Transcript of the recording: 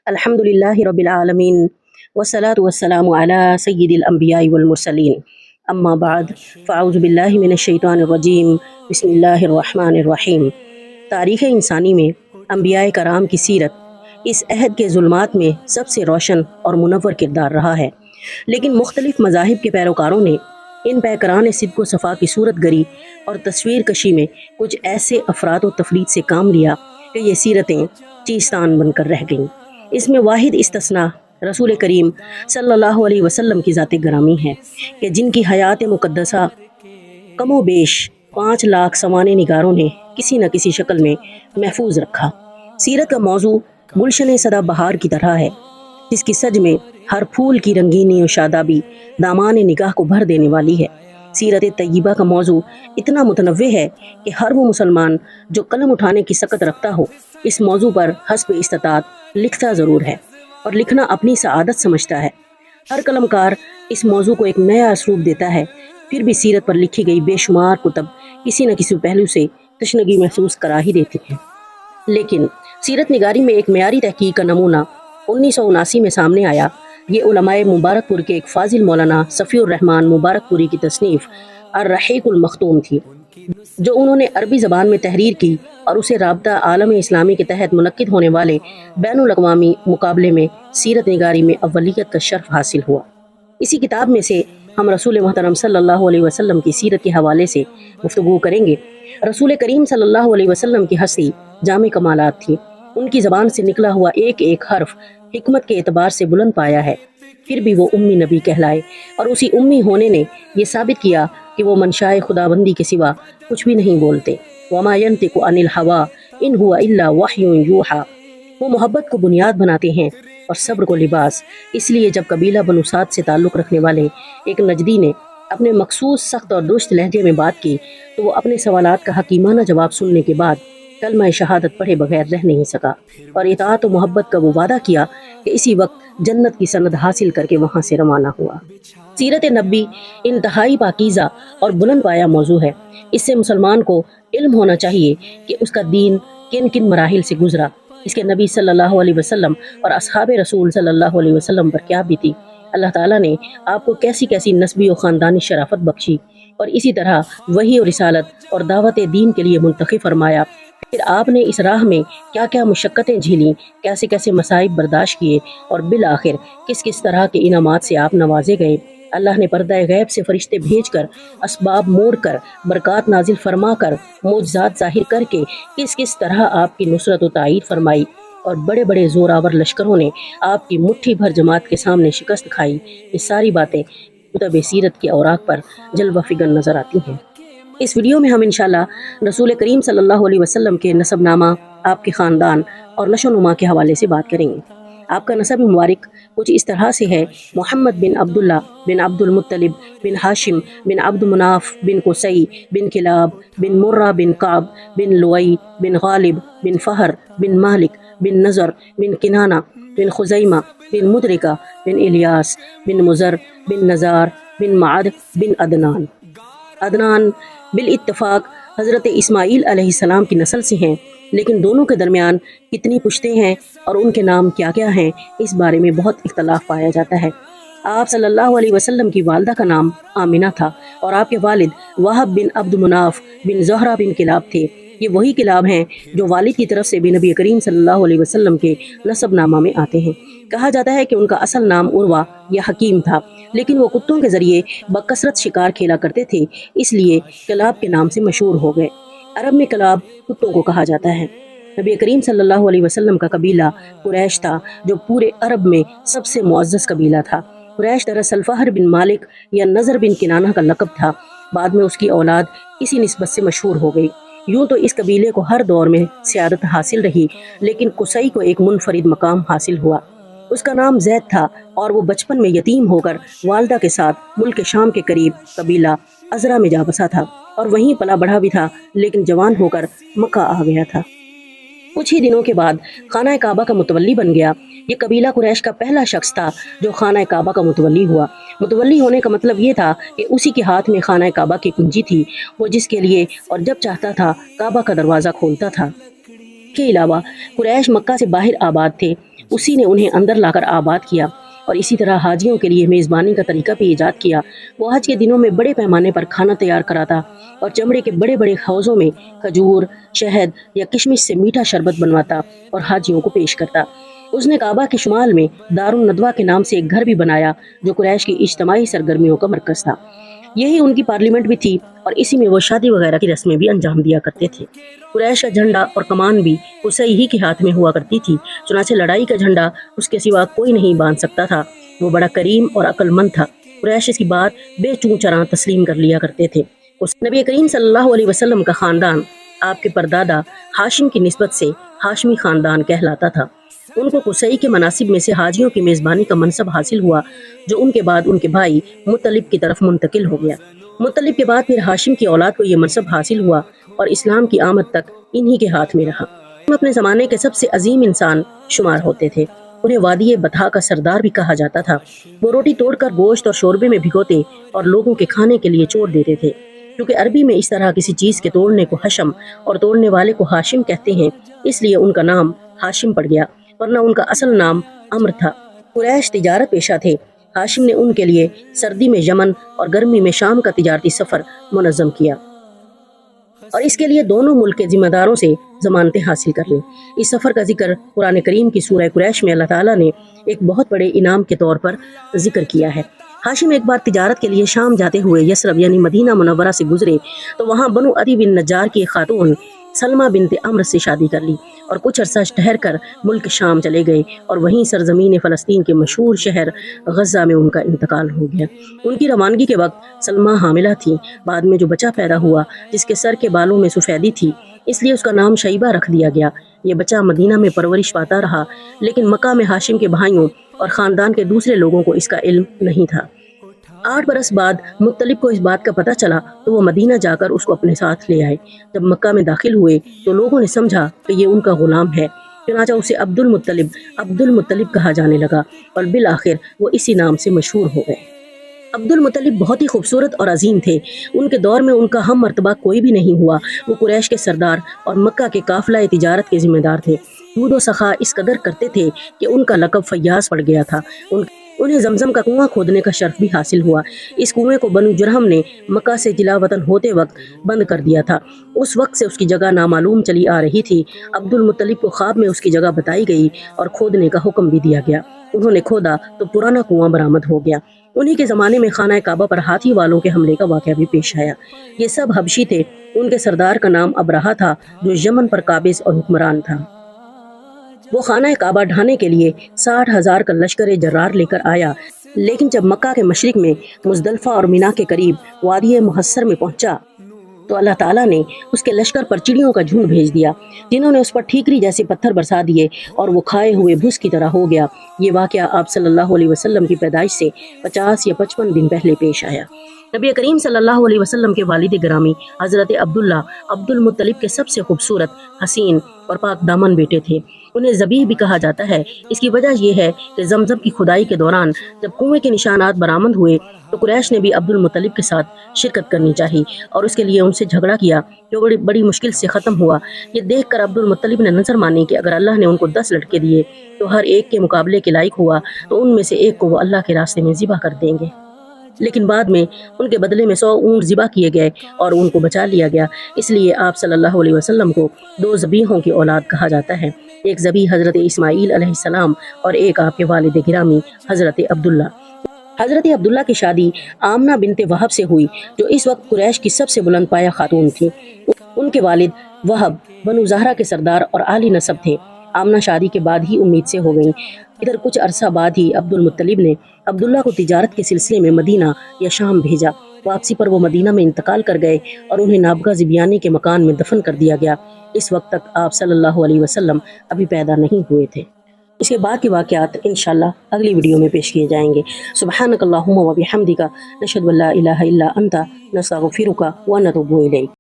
الحمد للہ رب العالمین والصلاة والسلام علی سید الانبیاء والمرسلین اما بعد فاعوذ باللہ من الشیطان الرجیم بسم اللہ الرحمن الرحیم۔ تاریخ انسانی میں انبیاء کرام کی سیرت اس عہد کے ظلمات میں سب سے روشن اور منور کردار رہا ہے، لیکن مختلف مذاہب کے پیروکاروں نے ان پیکران صدق و صفا کی صورت گری اور تصویر کشی میں کچھ ایسے افراد و تفرید سے کام لیا کہ یہ سیرتیں چیستان بن کر رہ گئیں۔ اس میں واحد استثناء رسول کریم صلی اللہ علیہ وسلم کی ذات گرامی ہے کہ جن کی حیات مقدسہ کم و بیش 5 لاکھ سوانح نگاروں نے کسی نہ کسی شکل میں محفوظ رکھا۔ سیرت کا موضوع گلشن سدا بہار کی طرح ہے، جس کی سج میں ہر پھول کی رنگینی و شادابی دامان نگاہ کو بھر دینے والی ہے۔ سیرت طیبہ کا موضوع اتنا متنوع ہے کہ ہر وہ مسلمان جو قلم اٹھانے کی سکت رکھتا ہو اس موضوع پر حسب استطاعت لکھتا ضرور ہے، اور لکھنا اپنی سعادت سمجھتا ہے۔ ہر قلم کار اس موضوع کو ایک نیا اسلوب دیتا ہے، پھر بھی سیرت پر لکھی گئی بے شمار کتب کسی نہ کسی پہلو سے تشنگی محسوس کرا ہی دیتی ہیں۔ لیکن سیرت نگاری میں ایک معیاری تحقیق کا نمونہ 1979 میں سامنے آیا۔ یہ علماء مبارک پور کے ایک فاضل مولانا صفی الرحمن مبارک پوری کی تصنیف الرحیق المختوم تھی، جو انہوں نے عربی زبان میں تحریر کی اور اسے رابطہ عالم اسلامی کے تحت منعقد ہونے والے بین الاقوامی مقابلے میں سیرت نگاری میں اولیت کا شرف حاصل ہوا۔ اسی کتاب میں سے ہم رسول محترم صلی اللہ علیہ وسلم کی سیرت کے حوالے سے گفتگو کریں گے۔ رسول کریم صلی اللہ علیہ وسلم کی ہستی جامع کمالات تھی، ان کی زبان سے نکلا ہوا ایک ایک حرف حکمت کے اعتبار سے بلند پایا ہے، پھر بھی وہ امی نبی کہلائے، اور اسی امی ہونے نے یہ ثابت کیا کہ وہ منشائے خداوندی کے سوا کچھ بھی نہیں بولتے۔ وما ينطق عن الهوى ان هو الا وحی یوحی۔ وہ محبت کو بنیاد بناتے ہیں اور صبر کو لباس۔ اس لیے جب قبیلہ بنو سعد سے تعلق رکھنے والے ایک نجدی نے اپنے مخصوص سخت اور درست لہجے میں بات کی تو وہ اپنے سوالات کا حکیمانہ جواب سننے کے بعد کلمہ شہادت پڑھے بغیر رہ نہیں سکا، اور اطاعت و محبت کا وہ وعدہ کیا کہ اسی وقت جنت کی سند حاصل کر کے وہاں سے روانہ ہوا۔ سیرت نبی انتہائی پاکیزہ اور بلند پایہ موضوع ہے۔ اس سے مسلمان کو علم ہونا چاہیے کہ اس کا دین کن کن مراحل سے گزرا، اس کے نبی صلی اللہ علیہ وسلم اور اصحاب رسول صلی اللہ علیہ وسلم پر کیا بیتی، اللہ تعالیٰ نے آپ کو کیسی کیسی نسبی و خاندانی شرافت بخشی، اور اسی طرح وحی و رسالت اور دعوت دین کے لیے منتخب فرمایا۔ پھر آپ نے اس راہ میں کیا کیا مشقتیں جھیلیں، کیسے کیسے مصائب برداشت کیے، اور بالآخر کس کس طرح کے انعامات سے آپ نوازے گئے۔ اللہ نے پردہ غیب سے فرشتے بھیج کر، اسباب موڑ کر، برکات نازل فرما کر، معجزات ظاہر کر کے کس کس طرح آپ کی نصرت و تائید فرمائی، اور بڑے بڑے زوراور لشکروں نے آپ کی مٹھی بھر جماعت کے سامنے شکست کھائی۔ یہ ساری باتیں کتب سیرت کے اوراق پر جلوہ فگن نظر آتی ہیں۔ اس ویڈیو میں ہم انشاءاللہ رسول کریم صلی اللہ علیہ وسلم کے نسب نامہ، آپ کے خاندان اور نشو و نما کے حوالے سے بات کریں گے۔ آپ کا نسب مبارک کچھ اس طرح سے ہے: محمد بن عبداللہ بن عبد المطلب بن ہاشم بن عبد مناف بن قصی بن کلاب بن مرہ بن کعب بن لوئی بن غالب بن فہر بن مالک بن نضر بن کنانہ بن خزیمہ بن مدرکہ بن الیاس بن مزر بن نزار بن معد بن عدنان۔ عدنان بالاتفاق حضرت اسماعیل علیہ السلام کی نسل سے ہیں، لیکن دونوں کے درمیان کتنی پشتیں ہیں اور ان کے نام کیا کیا ہیں، اس بارے میں بہت اختلاف پایا جاتا ہے۔ آپ صلی اللہ علیہ وسلم کی والدہ کا نام آمنہ تھا، اور آپ کے والد وہب بن عبد مناف بن زہرہ بن کلاب تھے۔ یہ وہی کلاب ہیں جو والد کی طرف سے بھی نبی کریم صلی اللہ علیہ وسلم کے نسب نامہ میں آتے ہیں۔ کہا جاتا ہے کہ ان کا اصل نام عروہ یا حکیم تھا، لیکن وہ کتوں کے ذریعے بکثرت شکار کھیلا کرتے تھے، اس لیے کلاب کے نام سے مشہور ہو گئے۔ عرب میں کلاب کتوں کو کہا جاتا ہے۔ نبی کریم صلی اللہ علیہ وسلم کا قبیلہ قریش تھا، جو پورے عرب میں سب سے معزز قبیلہ تھا۔ قریش دراصل فہر بن مالک یا نضر بن کنانہ کا لقب تھا، بعد میں اس کی اولاد اسی نسبت سے مشہور ہو گئی۔ یوں تو اس قبیلے کو ہر دور میں سیادت حاصل رہی، لیکن قصی کو ایک منفرد مقام حاصل ہوا۔ اس کا نام زید تھا، اور وہ بچپن میں یتیم ہو کر والدہ کے ساتھ ملک شام کے قریب قبیلہ عذرا میں جا بسا تھا، اور وہیں پلا بڑھا بھی تھا، لیکن جوان ہو کر مکہ آ گیا تھا۔ کچھ ہی دنوں کے بعد خانہ کعبہ کا متولی بن گیا۔ یہ قبیلہ قریش کا پہلا شخص تھا جو خانہ کعبہ کا متولی ہوا۔ متولی ہونے کا مطلب یہ تھا کہ اسی کے ہاتھ میں خانہ کعبہ کی کنجی تھی، وہ جس کے لیے اور جب چاہتا تھا کعبہ کا دروازہ کھولتا تھا۔ کے علاوہ قریش مکہ سے باہر آباد تھے، اسی نے انہیں اندر لا کر آباد کیا، اور اسی طرح حاجیوں کے لیے میزبانی کا طریقہ بھی ایجاد کیا۔ وہ حج کے دنوں میں بڑے پیمانے پر کھانا تیار کراتا اور چمڑے کے بڑے بڑے حوضوں میں کھجور، شہد یا کشمش سے میٹھا شربت بنواتا اور حاجیوں کو پیش کرتا۔ اس نے کعبہ کے شمال میں دار الندوہ کے نام سے ایک گھر بھی بنایا جو قریش کی اجتماعی سرگرمیوں کا مرکز تھا۔ یہی ان کی پارلیمنٹ بھی تھی اور اسی میں وہ شادی وغیرہ کی رسمیں بھی انجام دیا کرتے تھے۔ قریش کا جھنڈا اور کمان بھی قصی ہی کے ہاتھ میں ہوا کرتی تھی، چنانچہ لڑائی کا جھنڈا اس کے سوا کوئی نہیں باندھ سکتا تھا۔ وہ بڑا کریم اور عقل مند تھا۔ قریش اس کی بات بے چوں چراں تسلیم کر لیا کرتے تھے۔ نبی کریم صلی اللہ علیہ وسلم کا خاندان آپ کے پردادا ہاشم کی نسبت سے ہاشمی خاندان کہلاتا تھا۔ ان کو قصی کے مناصب میں سے حاجیوں کی میزبانی کا منصب حاصل ہوا، جو ان کے بعد ان کے بھائی مطلب کی طرف منتقل ہو گیا۔ مطلب کے بعد پھر ہاشم کی اولاد کو یہ منصب حاصل ہوا اور اسلام کی آمد تک انہی کے ہاتھ میں رہا۔ ہم اپنے زمانے کے سب سے عظیم انسان شمار ہوتے تھے۔ انہیں وادی بطحا کا سردار بھی کہا جاتا تھا۔ وہ روٹی توڑ کر گوشت اور شوربے میں بھگوتے اور لوگوں کے کھانے کے لیے چھوڑ دیتے تھے۔ کیونکہ عربی میں اس طرح کسی چیز کے توڑنے کو حشم اور توڑنے والے کو ہاشم کہتے ہیں، اس لیے ان کا نام ہاشم پڑ گیا، ورنہ ان کا اصل نام عمرو تھا۔ قریش تجارت پیشہ تھے۔ ہاشم نے ان کے لیے سردی میں یمن اور گرمی میں شام کا تجارتی سفر منظم کیا اور اس کے لیے دونوں ملک کے ذمہ داروں سے ضمانتیں حاصل کر لیں۔ اس سفر کا ذکر قرآن کریم کی سورہ قریش میں اللہ تعالیٰ نے ایک بہت بڑے انعام کے طور پر ذکر کیا ہے۔ ہاشم ایک بار تجارت کے لیے شام جاتے ہوئے یثرب یعنی مدینہ منورہ سے گزرے تو وہاں بنو عدی بن نجار کی ایک خاتون سلمہ بنت عمرو سے شادی کر لی اور کچھ عرصہ ٹھہر کر ملک شام چلے گئے اور وہیں سرزمین فلسطین کے مشہور شہر غزہ میں ان کا انتقال ہو گیا۔ ان کی روانگی کے وقت سلمہ حاملہ تھی۔ بعد میں جو بچہ پیدا ہوا جس کے سر کے بالوں میں سفیدی تھی، اس لیے اس کا نام شیبہ رکھ دیا گیا۔ یہ بچہ مدینہ میں پرورش پاتا رہا، لیکن مکہ میں ہاشم کے بھائیوں اور خاندان کے دوسرے لوگوں کو اس کا علم نہیں تھا۔ 8 برس بعد مطلب کو اس بات کا پتہ چلا تو وہ مدینہ جا کر اس کو اپنے ساتھ لے آئے۔ جب مکہ میں داخل ہوئے تو لوگوں نے سمجھا کہ یہ ان کا غلام ہے، چنانچہ اسے عبد المطلب کہا جانے لگا اور بالآخر وہ اسی نام سے مشہور ہو گئے۔ عبد المطلب بہت ہی خوبصورت اور عظیم تھے۔ ان کے دور میں ان کا ہم مرتبہ کوئی بھی نہیں ہوا۔ وہ قریش کے سردار اور مکہ کے قافلہ تجارت کے ذمہ دار تھے۔ جود و سخا اس قدر کرتے تھے کہ ان کا لقب فیاض پڑ گیا تھا۔ انہیں زمزم کا کنواں کھودنے کا شرف بھی حاصل ہوا۔ اس کنویں کو بنو جرہم نے مکہ سے جلا وطن ہوتے وقت بند کر دیا تھا۔ اس وقت سے اس کی جگہ نامعلوم چلی آ رہی تھی۔ عبد المطلب کو خواب میں اس کی جگہ بتائی گئی اور کھودنے کا حکم بھی دیا گیا۔ انہوں نے کھودا تو پرانا کنواں برآمد ہو گیا۔ انہی کے زمانے میں خانہ کعبہ پر ہاتھی والوں کے حملے کا واقعہ بھی پیش آیا۔ یہ سب حبشی تھے۔ ان کے سردار کا نام ابرہہ تھا جو یمن پر قابض اور حکمران تھا۔ وہ خانہ کعبہ ڈھانے کے لیے 60,000 کا لشکر جرار لے کر آیا، لیکن جب مکہ کے مشرق میں مزدلفہ اور مینا کے قریب وادی محصر میں پہنچا تو اللہ تعالیٰ نے اس کے لشکر پر چڑیوں کا جھنڈ بھیج دیا، جنہوں نے اس پر ٹھیکری جیسے پتھر برسا دیے اور وہ کھائے ہوئے بھس کی طرح ہو گیا۔ یہ واقعہ آپ صلی اللہ علیہ وسلم کی پیدائش سے 50 یا 55 دن پہلے پیش آیا۔ نبی کریم صلی اللہ علیہ وسلم کے والد گرامی حضرت عبداللہ عبد المطلب کے سب سے خوبصورت، حسین اور پاک دامن بیٹے تھے۔ انہیں ذبیح بھی کہا جاتا ہے۔ اس کی وجہ یہ ہے کہ زمزم کی کھدائی کے دوران جب کنویں کے نشانات برآمد ہوئے تو قریش نے بھی عبد المطلب کے ساتھ شرکت کرنی چاہی اور اس کے لیے ان سے جھگڑا کیا جو بڑی مشکل سے ختم ہوا۔ یہ دیکھ کر عبد المطلب نے نظر مانی کہ اگر اللہ نے ان کو 10 لڑکے دیے تو ہر ایک کے مقابلے کے لائق ہوا تو ان میں سے ایک کو وہ اللہ کے راستے میں ذبح کر دیں گے۔ لیکن بعد میں ان کے بدلے میں 100 اونٹ ذبح کیے گئے اور ان کو بچا لیا گیا۔ اس لیے آپ صلی اللہ علیہ وسلم کو 2 ذبیحوں کی اولاد کہا جاتا ہے، ایک ذبیح حضرت اسماعیل علیہ السلام اور ایک آپ کے والد گرامی حضرت عبداللہ۔ حضرت عبداللہ کی شادی آمنہ بنت وہب سے ہوئی جو اس وقت قریش کی سب سے بلند پایہ خاتون تھی۔ ان کے والد وہب بنو زہرہ کے سردار اور عالی نسب تھے۔ آمنہ شادی کے بعد ہی امید سے ہو گئیں۔ ادھر کچھ عرصہ بعد ہی عبد المطلب نے عبداللہ کو تجارت کے سلسلے میں مدینہ یا شام بھیجا۔ واپسی پر وہ مدینہ میں انتقال کر گئے اور انہیں نابغہ ذبیانی کے مکان میں دفن کر دیا گیا۔ اس وقت تک آپ صلی اللہ علیہ وسلم ابھی پیدا نہیں ہوئے تھے۔ اس کے بعد کے واقعات انشاءاللہ اگلی ویڈیو میں پیش کیے جائیں گے۔ سبحانک اللہم و بحمدک، نشہد ان لا الہ الا انت، نستغفرک و نتوب الیک۔